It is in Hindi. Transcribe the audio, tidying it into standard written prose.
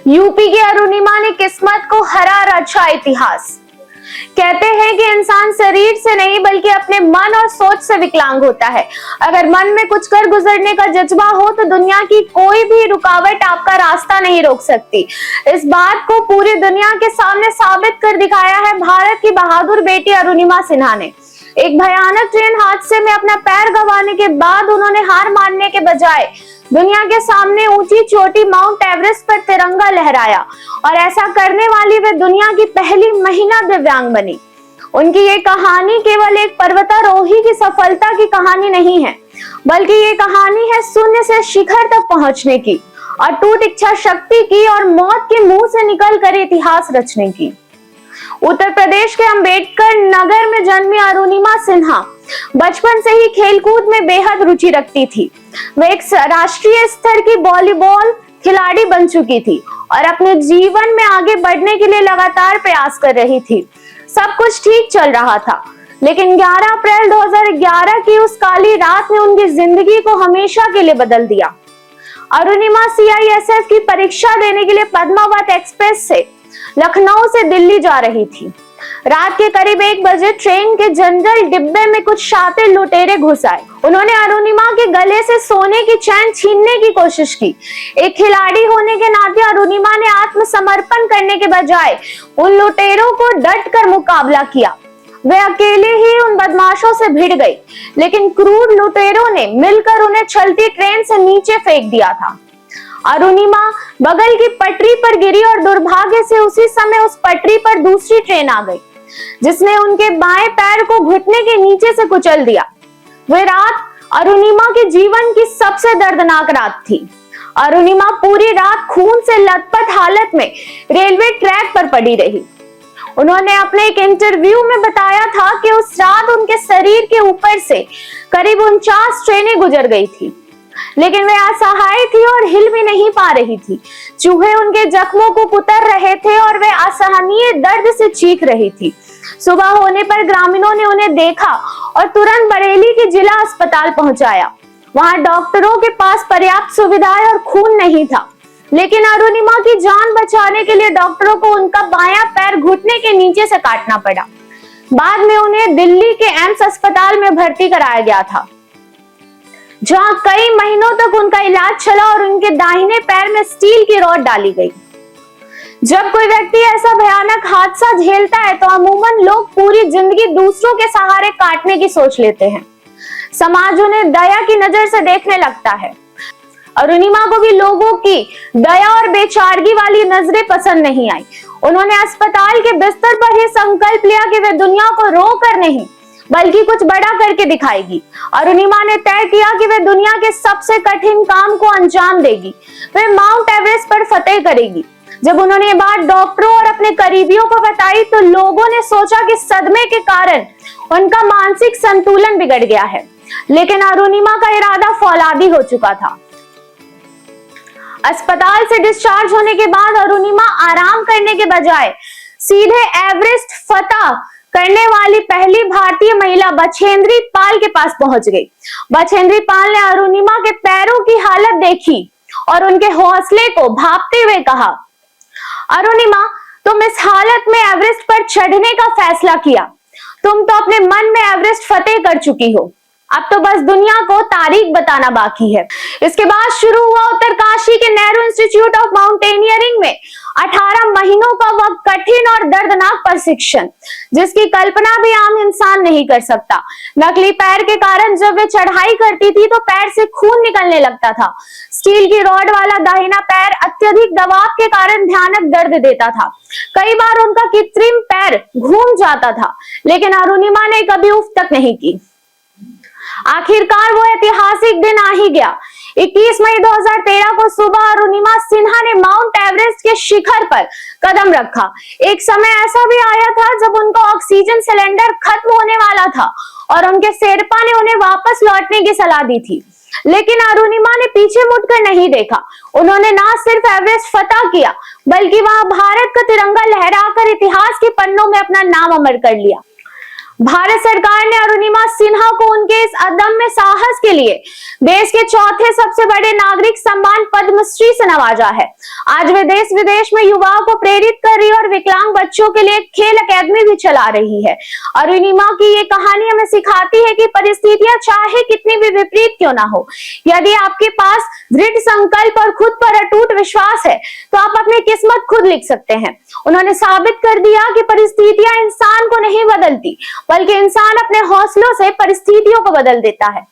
यूपी की अरुणिमा ने किस्मत को हरा रचा इतिहास। कहते हैं कि इंसान शरीर से नहीं बल्कि अपने मन और सोच से विकलांग होता है। अगर मन में कुछ कर गुजरने का जज्बा हो तो दुनिया की कोई भी रुकावट आपका रास्ता नहीं रोक सकती। इस बात को पूरी दुनिया के सामने साबित कर दिखाया है भारत की बहादुर बेटी अरुणिमा सिन्हा ने। एक भयानक ट्रेन हादसे में अपना पैर गंवाने के बाद उन्होंने हार मानने के बजाय दुनिया के सामने ऊंची चोटी माउंट एवरेस्ट पर तिरंगा लहराया और ऐसा करने वाली वे दुनिया की पहली महिला दिव्यांग बनी। उनकी ये कहानी केवल एक पर्वतारोही की सफलता की कहानी नहीं है, बल्कि ये कहानी है शून्य से शिखर तक पहुंचने की, अटूट इच्छा शक्ति की और मौत के मुंह से निकल कर इतिहास रचने की। उत्तर प्रदेश के अंबेडकर नगर में जन्मी अरुणिमा सिन्हा बचपन से ही खेलकूद में बेहद रुचि रखती थी। वे एक राष्ट्रीय स्तर की वॉलीबॉल खिलाड़ी बन चुकी थी और अपने जीवन में आगे बढ़ने के लिए लगातार प्रयास कर रही थी। सब कुछ ठीक चल रहा था, लेकिन 11 अप्रैल 2011 की उस काली रात ने उनकी जिंदगी को हमेशा के लिए बदल दिया। अरुणिमा CISF की परीक्षा देने के लिए पद्मावत एक्सप्रेस से लखनऊ से दिल्ली जा रही थी। रात के करीब 1 बजे ट्रेन के जनरल डिब्बे में कुछ शातिर लुटेरे घुस आए। उन्होंने अरुणिमा के गले से सोने की चैन छीनने की कोशिश की। एक खिलाड़ी होने के नाते अरुणिमा ने आत्मसमर्पण करने के बजाय उन लुटेरों को डट कर मुकाबला किया। वे अकेले ही उन बदमाशों से भिड़ गई, लेकिन क्रूर लुटेरों ने मिलकर उन्हें चलती ट्रेन से नीचे फेंक दिया था। अरुणिमा बगल की पटरी पर गिरी और दुर्भाग्य से उसी समय उस पटरी पर दूसरी ट्रेन आ गई, जिसने उनके बाएं पैर को घुटने के नीचे से कुचल दिया। वह रात अरुणिमा के जीवन की सबसे दर्दनाक रात थी। अरुणिमा पूरी रात खून से लथपथ हालत में रेलवे ट्रैक पर पड़ी रही। उन्होंने अपने एक इंटरव्यू में बताया था कि उस रात उनके शरीर के ऊपर से करीब 49 ट्रेनें गुजर गई थी, लेकिन वे असहाय थी और हिल भी नहीं पा रही थी। चूहे उनके जख्मों को कुतर रहे थे और वे असहनीय दर्द से चीख रही थी। सुबह होने पर ग्रामीणों ने उन्हें देखा और तुरंत बरेली के जिला अस्पताल पहुंचाया। वहां डॉक्टरों के पास पर्याप्त सुविधाएं और खून नहीं था, लेकिन अरुणिमा की जान बचाने के लिए डॉक्टरों को उनका बायां पैर घुटने के नीचे से काटना पड़ा। बाद में उन्हें दिल्ली के एम्स अस्पताल में भर्ती कराया गया था, जहां कई महीनों तक उनका इलाज चला और उनके दाहिने पैर में स्टील की रॉड डाली गई। जब कोई व्यक्ति ऐसा भयानक हादसा झेलता है तो अमूमन लोग पूरी जिंदगी दूसरों के सहारे काटने की सोच लेते हैं। समाज उन्हें दया की नजर से देखने लगता है। अरुणिमा को भी लोगों की दया और बेचारगी वाली नजरें पसंद नहीं आई। उन्होंने अस्पताल के बिस्तर पर ही संकल्प लिया कि वे दुनिया को रो कर नहीं बल्कि कुछ बड़ा करके दिखाएगी। अरुणिमा ने तय किया कि वे दुनिया के सबसे कठिन काम को अंजाम देगी। वे माउंट एवरेस्ट पर फतेह करेगी। जब उन्होंने ये बात डॉक्टरों और अपने करीबियों को बताई तो लोगों ने सोचा कि सदमे के कारण उनका मानसिक संतुलन बिगड़ गया है, लेकिन अरुणिमा का इरादा फौलादी हो चुका था। अस्पताल से डिस्चार्ज होने के बाद अरुणिमा आराम करने के बजाय सीधे एवरेस्ट फतह करने वाली पहली भारतीय महिला बछेंद्री पाल के पास पहुंच गई। बछेंद्री पाल ने अरुणिमा के पैरों की हालत देखी और उनके हौसले को भांपते हुए कहा, अरुणिमा, तुम इस हालत में एवरेस्ट पर चढ़ने का फैसला किया। तुम तो अपने मन में एवरेस्ट फतेह कर चुकी हो। अब तो बस दुनिया को तारीख बताना बाकी है। इसके बाद शुरू हुआ उत्तरकाशी के नेहरू इंस्टीट्यूट ऑफ माउंटेनियरिंग में 18 महीनों का वह कठिन और दर्दनाक प्रशिक्षण, जिसकी कल्पना भी आम इंसान नहीं कर सकता। नकली पैर के कारण जब वे चढ़ाई करती थी तो पैर से खून निकलने लगता था। स्टील की रॉड वाला दाहिना पैर अत्यधिक दबाव के कारण भयानक दर्द देता था। कई बार उनका कृत्रिम पैर घूम जाता था, लेकिन अरुणिमा ने कभी उफ तक नहीं की। आखिरकार वो ऐतिहासिक दिन आ ही गया। 21 मई 2013 को सुबह अरुणिमा सिन्हा ने माउंट एवरेस्ट के शिखर पर कदम रखा। एक समय ऐसा भी आया था जब उनका ऑक्सीजन सिलेंडर खत्म होने वाला था और उनके शेरपा ने उन्हें वापस लौटने की सलाह दी थी, लेकिन अरुणिमा ने पीछे मुड़कर नहीं देखा। उन्होंने ना सिर्फ एवरेस्ट फतह किया, बल्कि वहां भारत का तिरंगा लहराकर इतिहास के पन्नों में अपना नाम अमर कर लिया। भारत सरकार ने अरुणिमा सिन्हा को उनके इस अदम्य साहस के लिए देश के चौथे सबसे बड़े नागरिक सम्मान पद्मश्री से नवाजा है। आज वे देश विदेश में युवाओं को प्रेरित कर रही और विकलांग बच्चों के लिए खेल अकेडमी भी चला रही है। अरुणिमा की ये कहानी हमें सिखाती है कि परिस्थितियां चाहे कितनी भी विपरीत क्यों ना हो, यदि आपके पास दृढ़ संकल्प और खुद पर अटूट विश्वास है तो आप अपनी किस्मत खुद लिख सकते हैं। उन्होंने साबित कर दिया कि परिस्थितियां इंसान को नहीं बदलती, बल्कि इंसान अपने हौसलों से परिस्थितियों को बदल देता है।